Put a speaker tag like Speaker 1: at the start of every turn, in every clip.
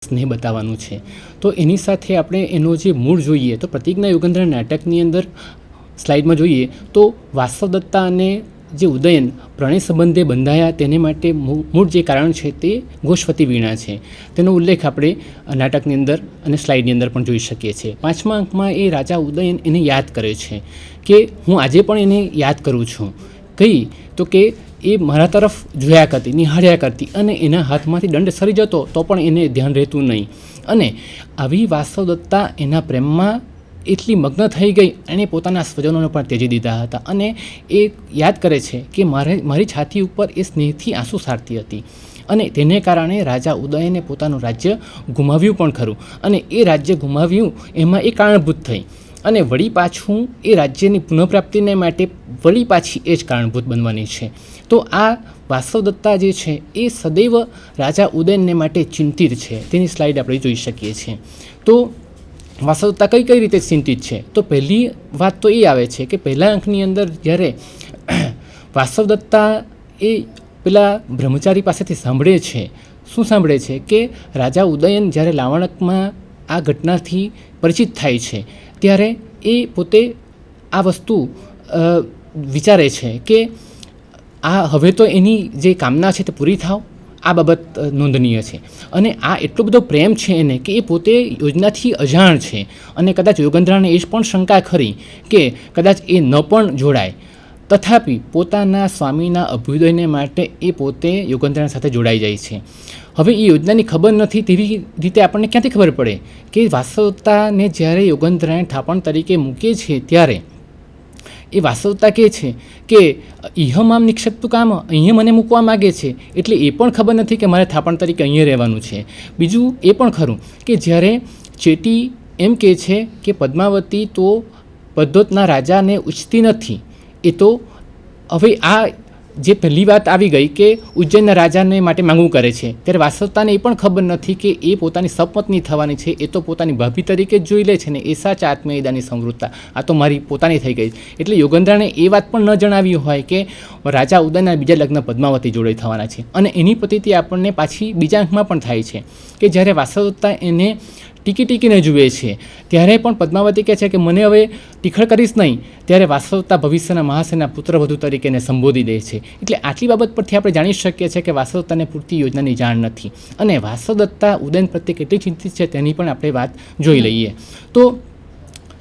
Speaker 1: સ્નેહ બતાવવાનું છે. તો એની સાથે આપણે એનો જે મૂળ જોઈએ તો પ્રતિજ્ઞા યુગંધર નાટકની અંદર સ્લાઇડમાં જોઈએ તો વાસવદત્તા અને જે ઉદયન પ્રણય સંબંધે બંધાયા તેને માટે મૂળ જે કારણ છે તે ગોશ્વતી વીણા છે. તેનો ઉલ્લેખ આપણે નાટકની અંદર અને સ્લાઇડની અંદર પણ જોઈ શકીએ છીએ. 5મા અંકમાં એ રાજા ઉદયન એને યાદ કરે છે કે હું આજે પણ એને યાદ કરું છું. કઈ તો કે એ મારા તરફ જોયા કરતી, નિહાળ્યા કરતી અને એના હાથમાંથી દંડ સરી જતો તો પણ એને ધ્યાન રહેતું નહીં. અને આવી વાસવદત્તા એના પ્રેમમાં એટલી મગ્ન થઈ ગઈ એણે પોતાના સ્વજનોને પણ ત્યજી દીધા હતા. અને એ યાદ કરે છે કે મારી છાતી ઉપર એ સ્નેહથી આંસુ સારતી હતી અને તેને કારણે રાજા ઉદયને પોતાનું રાજ્ય ગુમાવ્યું પણ ખરું. અને એ રાજ્ય ગુમાવ્યું એમાં એ કારણભૂત થઈ અને વળી પાછું એ રાજ્યની પુનઃપ્રાપ્તિને માટે વળી પાછી એ જ કારણભૂત બનવાની છે. તો આ વાસવદત્તા જે છે એ સદૈવ રાજા ઉદયનને માટે ચિંતિત છે. તેની સ્લાઇડ આપણે જોઈ શકીએ છીએ. તો વાસવદત્તા કઈ રીતે ચિંતિત છે? તો પહેલી વાત તો એ આવે છે કે પહેલા અંકની અંદર જ્યારે વાસવદત્તા એ પેલા બ્રહ્મચારી પાસેથી સાંભળે છે, શું સાંભળે છે કે રાજા ઉદયન જ્યારે લાવણકમાં આ ઘટનાથી પરિચિત થાય છે ત્યારે એ પોતે આ વસ્તુ વિચારે છે કે આ હવે તો એની જે કામના છે તે પૂરી થાવ, આ બાબત નોંધનીય છે. અને આ એટલો બધો પ્રેમ છે એને કે એ પોતે યોજનાથી અજાણ છે અને કદાચ યોગેન્દ્રને એ પણ શંકા ખરી કે કદાચ એ ન પણ જોડાય. તથાપિ પોતાના સ્વામીના અભ્યુદયને માટે એ પોતે યોગેન્દ્ર સાથે જોડાઈ જાય છે. હવે એ યોજનાની ખબર નથી તેવી રીતે આપણને ક્યાંથી ખબર પડે કે વાસવદત્તાને જ્યારે યોગેન્દ્રને થાપણ તરીકે મૂકે છે ત્યારે એ વાસવદત્તા કહે છે કે ઇહમ આમ નિક્ષેપતું કામ અહીંયા મને મૂકવા માગે છે. એટલે એ પણ ખબર નથી કે મારે થાપણ તરીકે અહીંયા રહેવાનું છે. બીજું એ પણ ખરું કે જ્યારે ચેટી એમ કહે છે કે પદ્માવતી તો પદ્ધતના રાજાને ઉચ્ચતી નથી, એ તો હવે આ જે પહેલી વાત આવી ગઈ કે ઉજ્જૈનના રાજાને માટે માંગવું કરે છે ત્યારે વાસવદત્તાને એ પણ ખબર નથી કે એ પોતાની સપત્ની થવાની છે. એ તો પોતાની ભાભી તરીકે જ જોઈ લે છે ને એ સાચા આત્મયદાની સંવૃત્તા આ તો મારી પોતાની થઈ ગઈ. એટલે યોગેન્દ્રને એ વાત પણ ન જણાવી હોય કે રાજા ઉદયનના બીજા લગ્ન પદ્માવતી જોડે થવાના છે. અને એની પ્રતીતિ આપણને પાછી બીજા અંકમાં પણ થાય છે કે જ્યારે વાસવદત્તા એને ટીકીને જુએ છે ત્યારે પણ પદ્માવતી કહે છે કે મને હવે ટીખળ કરીશ નહીં. ત્યારે વાસવદત્તા ભવિષ્યના મહાશયના પુત્રવધુ તરીકે એને સંબોધી દે છે. એટલે આટલી બાબત પરથી આપણે જાણી શકીએ છીએ કે વાસવદત્તાને પૂરતી યોજનાની જાણ નથી અને વાસવદત્તા ઉદયન પ્રત્યે કેટલી ચિંતિત છે તેની પણ આપણે વાત જોઈ લઈએ. તો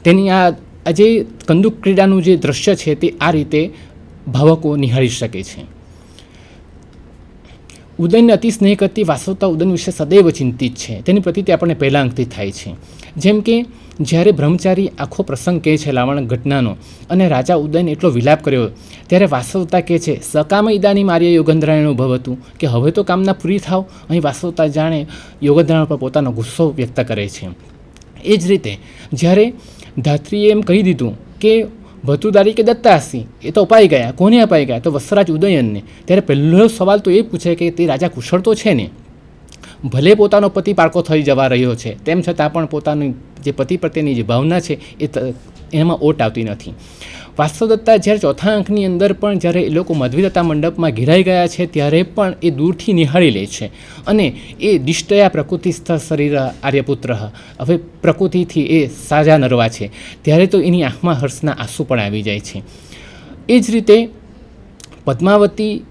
Speaker 1: તેની આ જે કંદુક ક્રીડાનું જે દ્રશ્ય છે તે આ રીતે ભાવકો નિહાળી શકે છે. ઉદયનને અતિ સ્નેહ કરતી વાસવદત્તા ઉદયન વિશે સદૈવ ચિંતિત છે. તેની પ્રતીતિ આપણને પહેલા અંકથી થાય છે. જેમ કે જ્યારે બ્રહ્મચારી આખો પ્રસંગ કહે છે લાવણ ઘટનાનો અને રાજા ઉદયન એટલો વિલાપ કર્યો ત્યારે વાસવદત્તા કહે છે સકામ ઇદાની માર્ય યોગેન્દ્રાયણનું ભવ હતું કે હવે તો કામના પૂરી થાવ. અહીં વાસવદત્તા જાણે યોગેન્દ્ર પર પોતાનો ગુસ્સો વ્યક્ત કરે છે. એ જ રીતે જ્યારે ધાત્રીએ એમ કહી દીધું કે ભતુદારી કે દત્તાસી એ તો અપાઈ ગયા. કોને અપાઈ ગયા? તો વત્સરાજ ઉદયનને. ત્યારે પહેલો સવાલ તો એ પૂછે કે તે રાજા કુશળ તો છે ને? ભલે પોતાનો પતિ પારકો થઈ જવા રહ્યો છે તેમ છતાં પણ પોતાની જે પતિ પ્રત્યેની જે ભાવના છે એમાં ઓટ આવતી નથી. વાસવદત્તા જ્યારે ચોથા અંકની અંદર પણ જ્યારે એ લોકો મધ્વિદત્તા મંડપમાં ઘેરાઈ ગયા છે ત્યારે પણ એ દૂરથી નિહાળી લે છે અને એ દિષ્ટયા પ્રકૃતિસ્થ શરીર આર્યપુત્ર હવે પ્રકૃતિથી એ સાજા નરવા છે ત્યારે તો એની આંખમાં હર્ષના આંસુ પણ આવી જાય છે. એ જ રીતે પદ્માવતી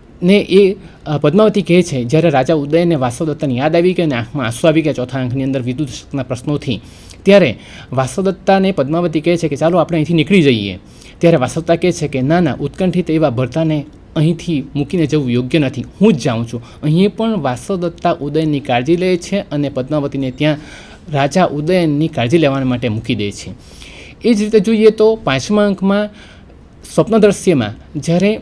Speaker 1: કહે છે જ્યારે રાજા ઉદયને વાસવદત્તાની યાદ આવી ગઈ અને આંખમાં આંસુ આવી ગયા ચોથા અંકની અંદર વિદુષકના પ્રશ્નોથી ત્યારે વાસવદત્તાને પદ્માવતી કહે છે કે ચાલો આપણે અહીંથી નીકળી જઈએ. ત્યારે વાસવદત્તા કહે છે કે ના ઉત્કંઠિત એવા ભરતાને અહીંથી મૂકીને જવું યોગ્ય નથી, હું જ જાઉં છું. અહીં પણ વાસવદત્તા ઉદયનની કાળજી લે છે અને પદ્માવતીને ત્યાં રાજા ઉદયનની કાળજી લેવા માટે મૂકી દે છે. એ જ રીતે જોઈએ તો 5મા અંકમાં સ્વપ્ન દ્રશ્યમાં જ્યારે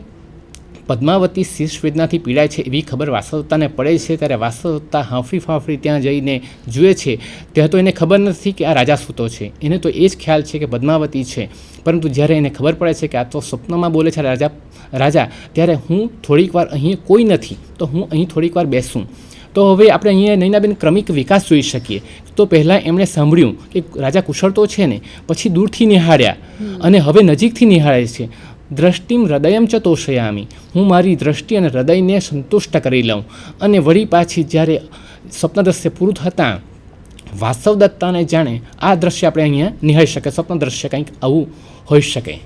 Speaker 1: પદ્માવતી શીર્ષવેદનાથી પીડાય છે એવી ખબર વાસવદત્તાને પડે છે ત્યારે વાસવદત્તા હાંફળી ત્યાં જઈને જુએ છે ત્યારે તો એને ખબર નથી કે આ રાજા સૂતો છે. એને તો એ જ ખ્યાલ છે કે પદ્માવતી છે. પરંતુ જ્યારે એને ખબર પડે છે કે આ તો સ્વપ્નમાં બોલે છે રાજા ત્યારે હું થોડીક વાર અહીં કોઈ નથી તો હું અહીં થોડીક વાર બેસું. તો હવે આપણે અહીંયા નૈનાબેન ક્રમિક વિકાસ જોઈ શકીએ. તો પહેલાં એમણે સાંભળ્યું કે રાજા કુશળ તો છે ને, પછી દૂરથી નિહાળ્યા અને હવે નજીકથી નિહાળે છે. દ્રષ્ટિમ હૃદયમ ચ તોષયામી, હું મારી દ્રષ્ટિ અને હૃદયને સંતુષ્ટ કરી લઉં. અને વળી પાછી જ્યારે સ્વપ્ન દ્રશ્ય પૂરું થતાં વાસવદત્તાને જાણે આ દ્રશ્ય આપણે અહીંયા નિહાળી શકીએ. સ્વપ્ન દ્રશ્ય કંઈક આવું હોઈ શકે.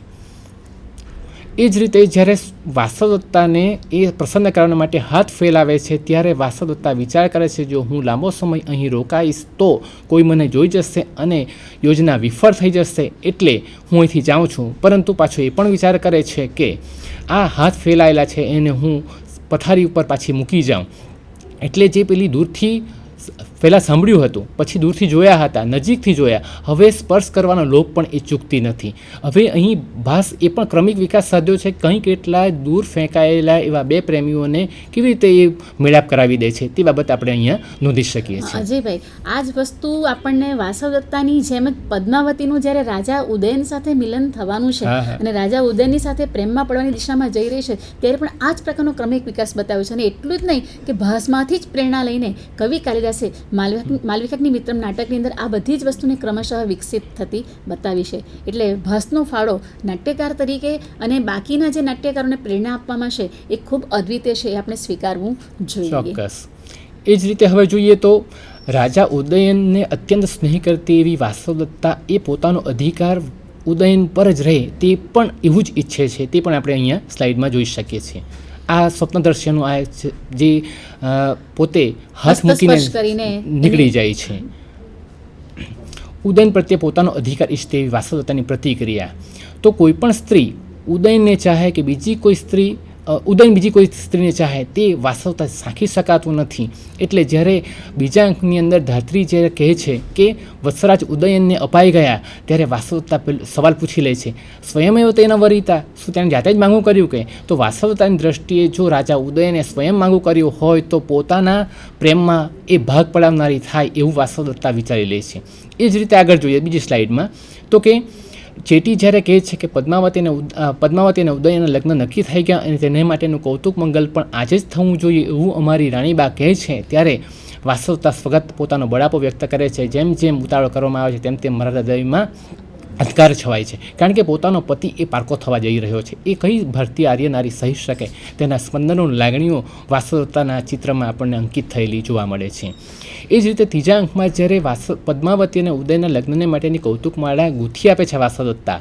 Speaker 1: એ જ રીતે જ્યારે વાસવદત્તાને એ પ્રસન્ન કરવા માટે હાથ ફેલાવે છે ત્યારે વાસવદત્તા વિચાર કરે છે, જો હું લાંબો સમય અહીં રોકાઈશ તો કોઈ મને જોઈ જશે અને યોજના વિફળ થઈ જશે, એટલે હું અહીંથી જાઉં છું. પરંતુ પાછો એ પણ વિચાર કરે છે કે આ હાથ ફેલાયેલા છે એને હું પથારી ઉપર પાછી મૂકી જાઉં. એટલે જે પેલી દૂરથી પહેલાં સાંભળ્યું હતું, પછી દૂરથી જોયા હતા, નજીકથી જોયા, હવે સ્પર્શ કરવાનો લોભ પણ એ ચૂકતી નથી. હવે અહીં ભાસ એ પણ ક્રમિક વિકાસ સાધ્યો છે. કંઈ કેટલાય દૂર ફેંકાયેલા એવા બે પ્રેમીઓને કેવી રીતે એ મેળાપ કરાવી દે છે તે બાબત આપણે અહીંયા નોંધી શકીએ છીએ.
Speaker 2: અજયભાઈ, આ જ વસ્તુ આપણને વાસવદત્તાની જેમ જ પદ્માવતીનું જ્યારે રાજા ઉદયન સાથે મિલન થવાનું છે અને રાજા ઉદયનની સાથે પ્રેમમાં પડવાની દિશામાં જઈ રહી છે ત્યારે પણ આ જ પ્રકારનો ક્રમિક વિકાસ બતાવ્યો છે. અને એટલું જ નહીં કે ભાસમાંથી જ પ્રેરણા લઈને કવિ કાલિદાસે માલવિકાગ્નિ મિત્રમ નાટકની અંદર આ બધી જ વસ્તુને ક્રમશઃ વિકસિત થતી બતાવી છે. એટલે ભાસનો ફાળો નાટ્યકાર તરીકે અને બાકીના જે નાટ્યકારોને પ્રેરણા આપવામાં છે એ ખૂબ અદ્વિતીય છે, એ આપણે સ્વીકારવું જોઈએ.
Speaker 1: ચોક્કસ. એ જ રીતે હવે જોઈએ તો રાજા ઉદયનને અત્યંત સ્નેહ કરતી એવી વાસવદત્તા એ પોતાનો અધિકાર ઉદયન પર જ રહે તે પણ એવું જ ઈચ્છે છે. તે પણ આપણે અહીંયા સ્લાઇડમાં જોઈ શકીએ છીએ. આ સ્વપ્ન દ્રશ્યનું આ જે પોતે હાથ મૂકીને નીકળી જાય છે. ઉદયન પ્રત્યે પોતાનો અધિકાર ઈચ્છતી એવી વાસવદત્તાની પ્રતિક્રિયા. તો કોઈ પણ સ્ત્રી ઉદયનને ચાહે કે બીજી કોઈ સ્ત્રી ઉદયન બીજી કોઈ સ્ત્રીને ચાહે તે વાસવદત્તા સાંખી શકાતું નથી. એટલે જ્યારે બીજા અંકની અંદર ધાત્રી જ્યારે કહે છે કે વત્સરાજ ઉદયનને અપાઈ ગયા, ત્યારે વાસવદત્તા સવાલ પૂછી લે છે, સ્વયં તેના વરિતા, શું તેણે જાતે જ માંગવું કર્યું કે? તો વાસવદત્તાની દ્રષ્ટિએ જો રાજા ઉદયને સ્વયં માંગવું કર્યું હોય તો પોતાના પ્રેમમાં એ ભાગ પડાવનારી થાય એવું વાસવદત્તા વિચારી લે છે. એ જ રીતે આગળ જોઈએ બીજી સ્લાઇડમાં તો કે ચેટી જ્યારે કહે છે કે પદ્માવતી અને ઉદયનના લગ્ન નક્કી થઈ ગયા અને તેને માટેનું કૌતુક મંગલ પણ આજે જ થવું જોઈએ એવું અમારી રાણીબા કહે છે, ત્યારે વાસવદત્તા સ્વગત પોતાનો બળાપો વ્યક્ત કરે છે. જેમ જેમ ઉતાવળ કરવામાં આવે છે તેમ તેમ મારા હૃદયમાં અંધકાર છવાય છે, કારણ કે પોતાનો પતિ એ પારકો થવા જઈ રહ્યો છે. એ કઈ ભારતીય આર્ય નારી સહી શકે? તેના સ્પંદનો લાગણીઓ વાસવદત્તાના ચિત્રમાં આપણને અંકિત થયેલી જોવા મળે છે. એ જ રીતે ત્રીજા અંકમાં જ્યારે પદ્માવતી અને ઉદયના લગ્નને માટેની કૌતુકમાળા ગૂંથી આપે છે વાસવદત્તા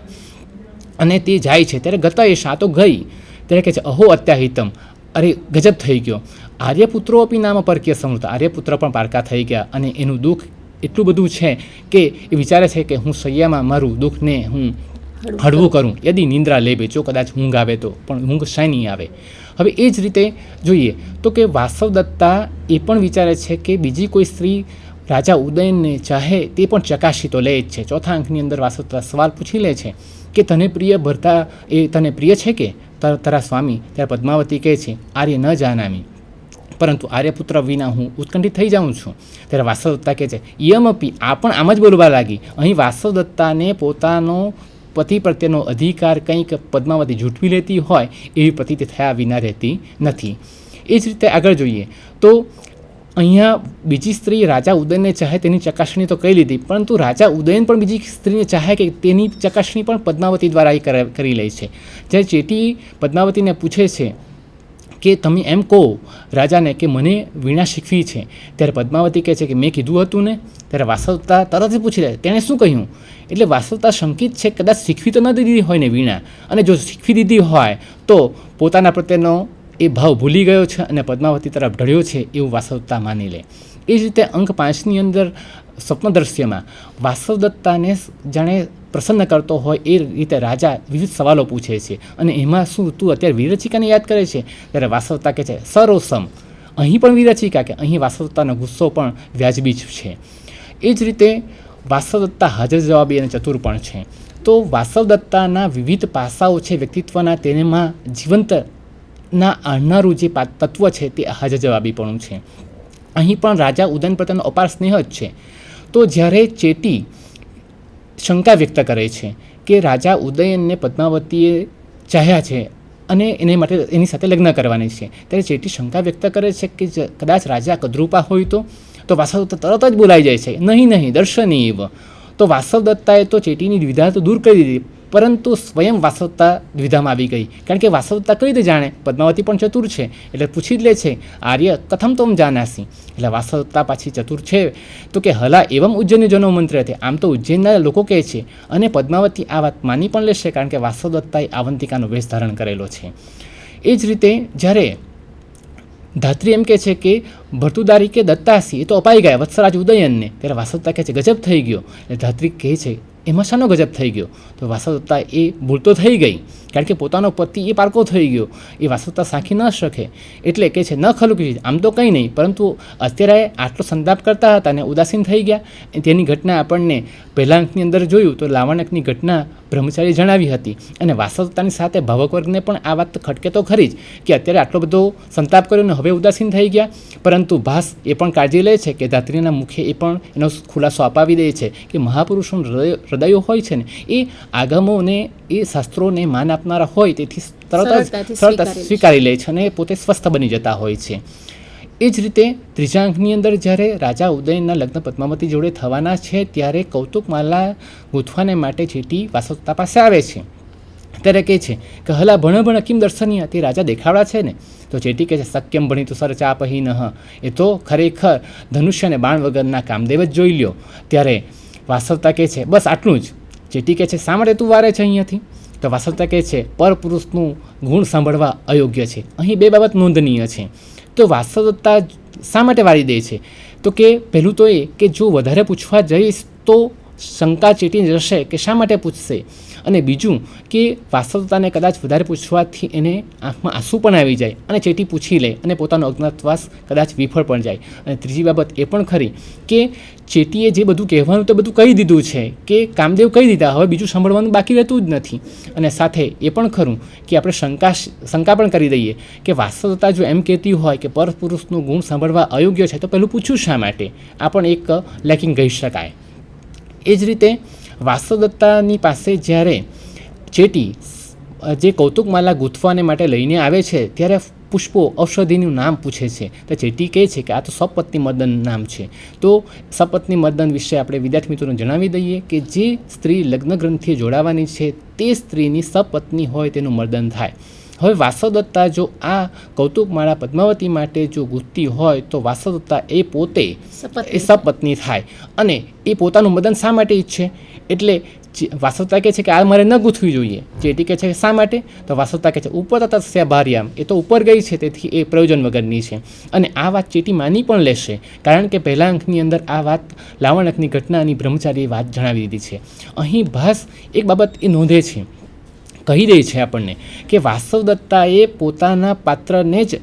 Speaker 1: અને તે જાય છે ત્યારે ગતા એ શા તો ગઈ ત્યારે કહે છે, અહો અત્યાહિતમ, અરે ગજબ થઈ ગયો. આર્યપુત્રો અપી નામ પરકીય સમૃદ્ધ, આર્યપુત્ર પણ પારકા થઈ ગયા અને એનું દુઃખ એટલું બધું છે કે એ વિચારે છે કે હું સૈયામાં મારું દુઃખને હું હળવું કરું. યદી નિંદ્રા લેબે, જો કદાચ ઊંઘ આવે તો, પણ ઊંઘ શાય નહીં આવે. હવે એ જ રીતે જોઈએ તો કે વાસવદત્તા એ પણ વિચારે છે કે બીજી કોઈ સ્ત્રી રાજા ઉદયનને ચાહે તે પણ ચકાસી તો લે જ છે. ચોથા અંકની અંદર વાસવદત્તા સવાલ પૂછી લે છે કે તને પ્રિય ભરતા એ તને પ્રિય છે કે તારા સ્વામી? ત્યારે પદ્માવતી કહે છે, આર્ય ન જાનામી, પરંતુ આર્યપુત્ર વિના હું ઉત્કંઠિત થઈ જાઉં છું. ત્યારે વાસવદત્તા કહે છે, યમપી, આ પણ આમ જ બોલવા લાગી. અહીં વાસવદત્તાને પોતાનો પતિ પ્રત્યેનો અધિકાર કંઈક પદ્માવતી ઝૂંટવી લેતી હોય એવી પ્રતીતિ થયા વિના રહેતી નથી. એ જ રીતે આગળ જોઈએ તો અહીંયા બીજી સ્ત્રી રાજા ઉદયનને ચાહે તેની ચકાસણી તો કરી લીધી, પરંતુ રાજા ઉદયન પણ બીજી સ્ત્રીને ચાહે કે તેની ચકાસણી પણ પદ્માવતી દ્વારા એ કરી લે છે. જ્યારે ચેટી પદ્માવતીને પૂછે છે કે તમે એમ કહો રાજાને કે મને વીણા શીખવી છે, ત્યારે પદ્માવતી કહે છે કે મેં કીધું હતું ને. ત્યારે વાસવદત્તા તરત જ પૂછી લે તેણે શું કહ્યું? એટલે વાસવદત્તા શંકિત છે કદાચ શીખવી તો ન દીધી હોય ને વીણા, અને જો શીખવી દીધી હોય તો પોતાના પ્રત્યેનો એ ભાવ ભૂલી ગયો છે અને પદ્માવતી તરફ ઢળ્યો છે એવું વાસવદત્તા માની લે. એ જ રીતે અંક 5ની અંદર સ્વપ્ન દ્રશ્યમાં વાસવદત્તાને જાણે પ્રસન્ન કરતો હોય એ રીતે રાજા વિવિધ સવાલો પૂછે છે અને એમાં શું તું અત્યારે વિરચિકાને યાદ કરે છે? ત્યારે વાસવદત્તા કહે છે, સરોસમ. અહીં પણ વિરચિકા કે અહીં વાસવદત્તાનો ગુસ્સો પણ વ્યાજબી જ છે. એ જ રીતે વાસવદત્તા હાજર જવાબી અને ચતુર પણ છે. તો વાસવદત્તાના વિવિધ પાસાઓ છે વ્યક્તિત્વના, તેમાં જીવંતના આણનારું જે તત્વ છે તે હાજર જવાબીપણું છે. અહીં પણ રાજા ઉદયન પ્રત્યેનો અપાર સ્નેહ જ છે. તો જ્યારે ચેટી શંકા વ્યક્ત કરે છે કે રાજા ઉદયનને પદ્માવતીએ ચાહ્યા છે અને એને માટે એની સાથે લગ્ન કરવાની છે, ત્યારે ચેટી શંકા વ્યક્ત કરે છે કે કદાચ રાજા કદ્રુપા હોય તો વાસવદત્તા તરત જ બોલાઈ જાય છે, નહીં દર્શની એવ. તો વાસવદત્તાએ તો ચેટીની દ્વિધા તો દૂર કરી દીધી, પરંતુ સ્વયં વાસવદત્તા દ્વિધામાં આવી ગઈ, કારણ કે વાસવદત્તા કઈ રીતે જાણે? પદ્માવતી પણ ચતુર છે એટલે પૂછી જ લે છે, આર્ય કથમ તોમ જાનાસી. એટલે વાસવદત્તા પાછી ચતુર છે તો કે હલા એવમ ઉજ્જૈન જનો મંત્ર હતી. આમ તો ઉજ્જૈનના લોકો કહે છે, અને પદ્માવતી આ વાત માની પણ લેશે, કારણ કે વાસવદત્તાએ અવંતિકાનો વેશ ધારણ કરેલો છે. એ જ રીતે જ્યારે ધાત્રી એમ કહે છે કે ભર્તુદારી કે દત્તાસી, એ તો અપાઈ ગયા વત્સરાજ ઉદયનને, ત્યારે વાસવદત્તા કહે છે ગજબ થઈ ગયો. એટલે ધાત્રી કહે છે એમાં શાનો ગજબ થઈ ગયો? તો વાસવદત્તા એ ભૂલ તો થઈ ગઈ, કારણ કે પોતાનો પતિ એ પારકો થઈ ગયો, એ વાસવદત્તા સાંખી ન શકે. એટલે કહે છે ન ખલું કે આમ તો કંઈ નહીં, પરંતુ અત્યારે આટલો સંતાપ કરતા હતા અને ઉદાસીન થઈ ગયા. તેની ઘટના આપણને પહેલા અંકની અંદર જોયું તો લાવણ્યકની ઘટના બ્રહ્મચારી જણાવી હતી, અને વાસવદત્તાની સાથે ભાવક વર્ગને પણ આ વાત ખટકે તો ખરી જ કે અત્યારે આટલો બધો સંતાપ કર્યો ને હવે ઉદાસીન થઈ ગયા. પરંતુ ભાસ એ પણ કાળજી લે છે કે ધાત્રીના મુખે એ પણ એનો ખુલાસો અપાવી દે છે કે મહાપુરુષોનું હૃદયો હોય છે ને એ આગમોને એ શાસ્ત્રોને માન આપનારા હોય, તેથી સરળતા સ્વીકારી લે છે અને પોતે સ્વસ્થ બની જતા હોય છે. એ જ રીતે ત્રીજા અંકની અંદર જ્યારે રાજા ઉદયનના લગ્ન પદ્માવતી જોડે થવાના છે ત્યારે કૌતુકમાલા ગૂંથવાને માટે ચેટી વાસવદત્તા પાસે આવે છે. ત્યારે કહે છે કે હલા ભણ કિમ દર્શનીય, તે રાજા દેખાવડા છે ને? તો ચેટી કહે છે સક્યમ ભણી તો સર ચાપહી નહ, એ તો ખરેખર ધનુષ્ય અને બાણ વગરના કામદેવ જ જોઈ લ્યો. ત્યારે વાસવદત્તા કહે છે બસ આટલું જ. ચેટી કહે છે શા માટે તું વારે છે અહીંયાથી? તો વાસવદત્તા કહે છે પરપુરુષનું ગુણ સાંભળવા અયોગ્ય છે. અહીં બે બાબત નોંધનીય છે. તો વાસવદત્તા શા માટે વારી દે છે? તો કે પહેલું તો એ કે જો વધારે પૂછવા જઈશ તો શંકા ચેટી જશે કે શા માટે પૂછશે, અને બીજું કે વાસવદત્તાને કદાચ વધારે પૂછવાથી એને આંખમાં આંસુ પણ આવી જાય અને ચેટી પૂછી લે અને પોતાનો અજ્ઞાતવાસ કદાચ વિફળ પણ જાય. અને ત્રીજી બાબત એ પણ ખરી કે ચેટીએ જે બધું કહેવાનું તે બધું કહી દીધું છે કે કામદેવ કહી દીધા, હવે બીજું સાંભળવાનું બાકી રહેતું જ નથી. અને સાથે એ પણ ખરું કે આપણે શંકા પણ કરી દઈએ કે વાસવદત્તા જો એમ કહેતી હોય કે પરપુરુષનું ગુણ સાંભળવા અયોગ્ય છે તો પહેલું પૂછ્યું શા માટે? આ પણ એક લેકિંગ કહી શકાય. એ જ રીતે વાસવદત્તાની પાસે જ્યારે ચેટી જે કૌતુકમાલા ગૂંથવાને માટે લઈને આવે છે ત્યારે પુષ્પો ઔષધિનું નામ પૂછે છે. તો ચેટી કહે છે કે આ તો સપત્ની મદન નામ છે. તો સપત્ની મદન વિશે આપણે વિદ્યાર્થી મિત્રોને જણાવી દઈએ કે જે સ્ત્રી લગ્ન ગ્રંથિએ જોડાવાની છે તે સ્ત્રીની સપત્ની હોય તેનું મર્દન થાય. હવે વાસવદત્તા જો આ કૌતુકમાળા પદ્માવતી માટે જો ગૂંથતી હોય તો વાસવદત્તા એ પોતે એ સપત્ની થાય, અને એ પોતાનું મદન શા માટે ઈચ્છે? એટલે વાસવદત્તા કહે છે કે આ મારે ન ગૂંથવી જોઈએ. ચેટી કહે છે કે શા માટે? તો વાસવદત્તા કહે છે ઉપર તસ્યા ભાર્યામ, એ તો ઉપર ગઈ છે તેથી એ પ્રયોજન વગરની છે. અને આ વાત ચેટી માની પણ લેશે, કારણ કે પહેલા અંકની અંદર આ વાત લાવણ્યકની ઘટનાની બ્રહ્મચારીએ વાત જણાવી દીધી છે. અહીં ભાસ એક બાબત એ નોંધે છે, કહી દે છે આપણને કે વાસવદત્તાએ પોતાના પાત્રને જ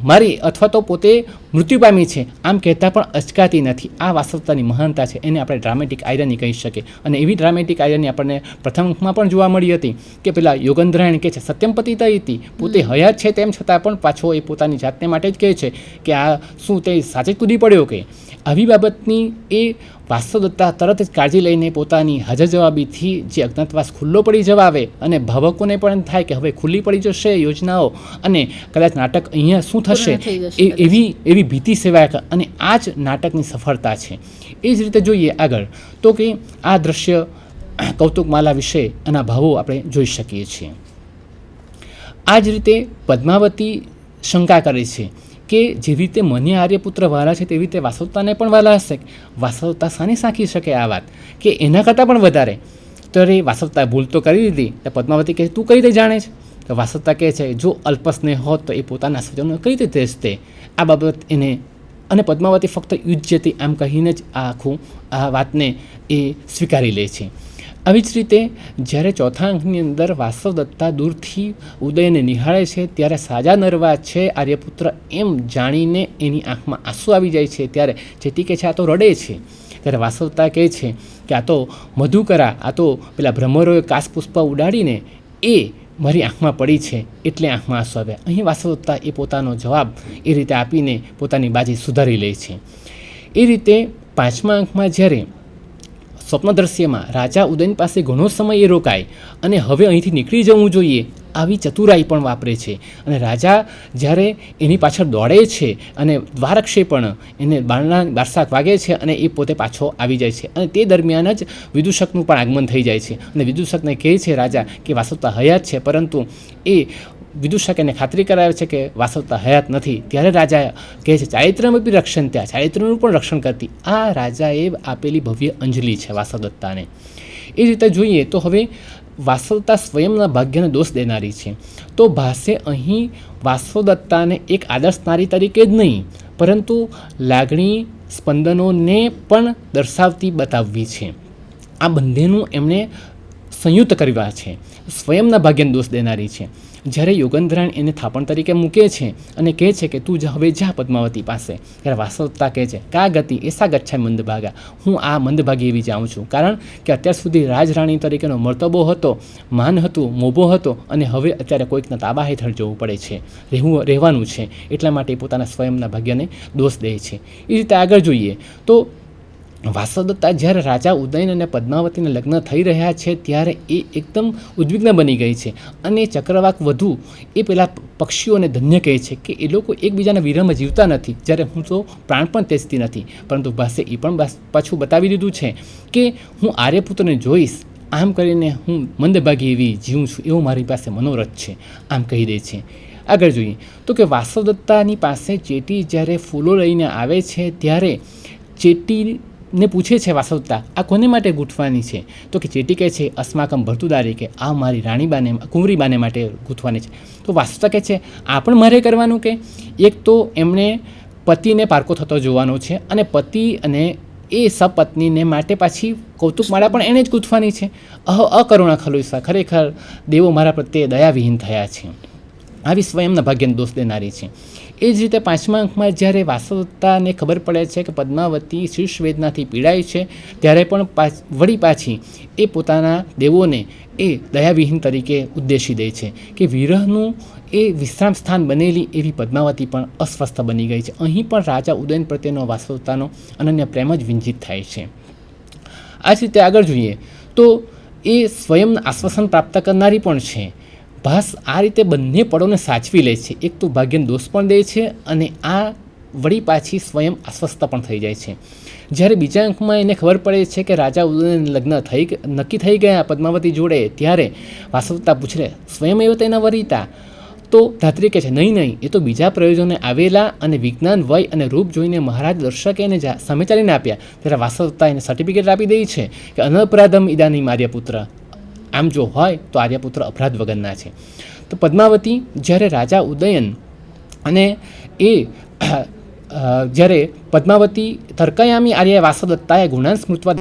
Speaker 1: મારી અથવા તો પોતે મૃત્યુ પામી છે આમ કહેતા પણ અચકાતી નથી. આ વાસવદત્તાની મહાનતા છે, એને આપણે ડ્રામેટિક આયરની કહી શકીએ. અને એવી ડ્રામેટિક આયરની આપણને પ્રથમ અંકમાં પણ જોવા મળી હતી કે પેલા યોગેન્દ્રાયણ કહે છે સત્યમપતિ હતી, પોતે હયાત છે તેમ છતાં પણ પાછો એ પોતાની જાતને માટે જ કહે છે કે આ શું તે સાચે કૂદી પડ્યો કે? આવી બાબતની એ વાસવદત્તા તરત જ કાળજી લઈને પોતાની હાજર જવાબીથી જે અજ્ઞાતવાસ ખુલ્લો પડી જવાવે અને ભાવકોને પણ થાય કે હવે ખુલ્લી પડી જશે યોજનાઓ અને કદાચ નાટક અહીંયા શું થશે એવી ભીતિ સેવાય. અને આ જ નાટકની સફળતા છે. એ જ રીતે જોઈએ આગળ તો કે આ દ્રશ્ય કૌતુકમાલા વિશે એના ભાવો આપણે જોઈ શકીએ છીએ. આ જ રીતે પદ્માવતી શંકા કરે છે કે જેવી રીતે મને આર્યપુત્ર વાલા છે તેવી રીતે વાસવદત્તાને પણ વાલા હશે. વાસવદત્તા શાની સાંખી શકે આ વાત કે એના કરતાં પણ વધારે? તો એ વાસવદત્તાએ ભૂલ તો કરી દીધી. તો પદ્માવતી કહે તું કઈ રીતે જાણે છે? તો વાસવદત્તા કહે છે જો અલ્પસ્નેહ હોત તો એ પોતાના સ્વજનો કઈ રીતે તેજતે? આ બાબત એને, અને પદ્માવતી ફક્ત યુજ્યતી આમ કહીને જ આ વાતને એ સ્વીકારી લે છે. આવી જ રીતે જ્યારે ચોથા અંકની અંદર વાસવદત્તા દૂરથી ઉદયને નિહાળે છે ત્યારે સાજા નરવા છે આર્યપુત્ર એમ જાણીને એની આંખમાં આંસુ આવી જાય છે. ત્યારે ચેટી કહે છે આ તો રડે છે. ત્યારે વાસવદત્તા કહે છે કે આ તો મધુકરા, આ તો પેલા ભ્રમરોએ કાશપુષ્પ ઉડાડીને એ મારી આંખમાં પડી છે એટલે આંખમાં આંસુ આવ્યા. અહીં વાસવદત્તા એ પોતાનો જવાબ એ રીતે આપીને પોતાની બાજી સુધારી લે છે. એ રીતે પાંચમા અંકમાં જ્યારે સ્વપ્નદ્રશ્યમાં રાજા ઉદયન પાસે ઘણો સમય એ રોકાય અને હવે અહીંથી નીકળી જવું જોઈએ આવી ચતુરાઈ પણ વાપરે છે. અને રાજા જ્યારે એની પાછળ દોડે છે અને દ્વારક્ષે પણ એને બારસાક વાગે છે અને એ પોતે પાછો આવી જાય છે. અને તે દરમિયાન જ વિદૂષકનું પણ આગમન થઈ જાય છે અને વિદૂષકને કહે છે રાજા કે વાસવદત્તા હયાત છે, પરંતુ એ વિદૂષક એને ખાતરી કરાવે છે કે વાસવદત્તા હયાત નથી. ત્યારે રાજા કહે છે ચારિત્ર્યમાં બી રક્ષણ, ત્યાં ચારિત્ર્યનું પણ રક્ષણ કરતી. આ રાજાએ આપેલી ભવ્ય અંજલિ છે વાસવદત્તાને. એ રીતે જોઈએ તો હવે વાસવદત્તા સ્વયંના ભાગ્યને દોષ દેનારી છે. તો ભાસે અહીં વાસવદત્તાને એક આદર્શ નારી તરીકે જ નહીં, પરંતુ લાગણી સ્પંદનોને પણ દર્શાવતી બતાવવી છે. આ બંનેનું એમણે સંયુક્ત કરવા છે. સ્વયંના ભાગ્યને દોષ દેનારી છે. જ્યારે યોગેન્દ્રાણી એને થાપણ તરીકે મૂકે છે અને કહે છે કે તું હવે જા પદ્માવતી પાસે, ત્યારે વાસવદત્તા કહે છે કા ગતિ એસા ગચ્છામિ મંદભાગા, હું આ મંદભાગી એવી જાઉં છું. કારણ કે અત્યાર સુધી રાજરાણી તરીકેનો મર્તબો હતો, માન હતું, મોભો હતો, અને હવે અત્યારે કોઈકના તાબા હેઠળ જવું પડે છે, રહેવાનું છે. એટલા માટે પોતાના સ્વયંના ભાગ્યને દોષ દે છે. એ રીતે આગળ જોઈએ તો વાસવદત્તા જ્યારે રાજા ઉદયન અને પદ્માવતીને લગ્ન થઈ રહ્યા છે ત્યારે એ એકદમ ઉદ્વિગ્ન બની ગઈ છે. અને ચક્રવાક વધુ એ પેલા પક્ષીઓને ધન્ય કહે છે કે એ લોકો એકબીજાના વિરહમાં જીવતા નથી, જ્યારે હું તો પ્રાણ પણ ત્યજતી નથી. પરંતુ ભાસે એ પણ પાછું બતાવી દીધું છે કે હું આર્યપુત્રને જોઈશ, આમ કરીને હું મંદભાગી એવી જીવું છું, એવો મારી પાસે મનોરથ છે, આમ કહી દે છે. આગળ જોઈએ તો કે વાસવદત્તાની પાસે ચેટી જ્યારે ફૂલો લઈને આવે છે ત્યારે ચેટીને પૂછે છે વાસવદત્તા આ કોને માટે ગૂંથવાની છે? તો કે ચેટી કહે છે અસ્માકમ ભર્તુદારી, કે આ મારી રાણીબાને કુંવરીબાને માટે ગૂંથવાની છે. તો વાસવદત્તા કહે છે આ પણ મારે કરવાનું? કે એક તો એમણે પતિને પારકો થતો જોવાનો છે અને પતિ અને એ સપત્નીને માટે પાછી કૌતુકમાળા પણ એણે જ ગૂંથવાની છે. અકરુણા ખલુસા, ખરેખર દેવો મારા પ્રત્યે દયાવિહીન થયા છે. આવી સ્વયંના ભાગ્યને દોષ દેનારી છે. એ જ રીતે 5મા અંકમાં જ્યારે વાસવદત્તાને ખબર પડે છે કે પદ્માવતી શીર્ષ વેદનાથી પીડાય છે, ત્યારે પણ વળી પાછી એ પોતાના દેવોને એ દયાવિહીન તરીકે ઉદ્દેશી દે છે કે વિરહનું એ વિશ્રામ સ્થાન બનેલી એવી પદ્માવતી પણ અસ્વસ્થ બની ગઈ છે. અહીં પણ રાજા ઉદયન પ્રત્યેનો વાસવદત્તાનો અનન્ય પ્રેમ જ વિંજિત થાય છે. આ જ રીતે આગળ જોઈએ તો એ સ્વયં આશ્વાસન પ્રાપ્ત કરનારી પણ છે. ભાસ આ રીતે બંને પળોને સાચવી લે છે. એક તો ભાગ્યને દોષ પણ દે છે અને આ વળી પાછી સ્વયં અસ્વસ્થ પણ થઈ જાય છે. જ્યારે બીજા અંકમાં એને ખબર પડે છે કે રાજા ઉદયન લગ્ન નક્કી થઈ ગયા પદ્માવતી જોડે, ત્યારે વાસવદત્તા પૂછે સ્વયં એવ તેના વરિતા? તો ધાત્રી કહે છે નહીં, એ તો બીજા પ્રયોજને આવેલા અને વિજ્ઞાન, વય અને રૂપ જોઈને મહારાજ દર્શકે એને સામે ચાલીને આપ્યા. ત્યારે વાસવદત્તા એને સર્ટિફિકેટ આપી દે છે કે અનપરાધમ ઇદાનીમ આર્યપુત્ર, આમ જો હોય તો આર્યપુત્ર અપરાધ વગરના છે. તો પદ્માવતી જ્યારે રાજા ઉદયન અને એ જ્યારે પદ્માવતી તર્કયામી આર્ય વાસવદત્તાએ ગુણાન સ્મૃત્વા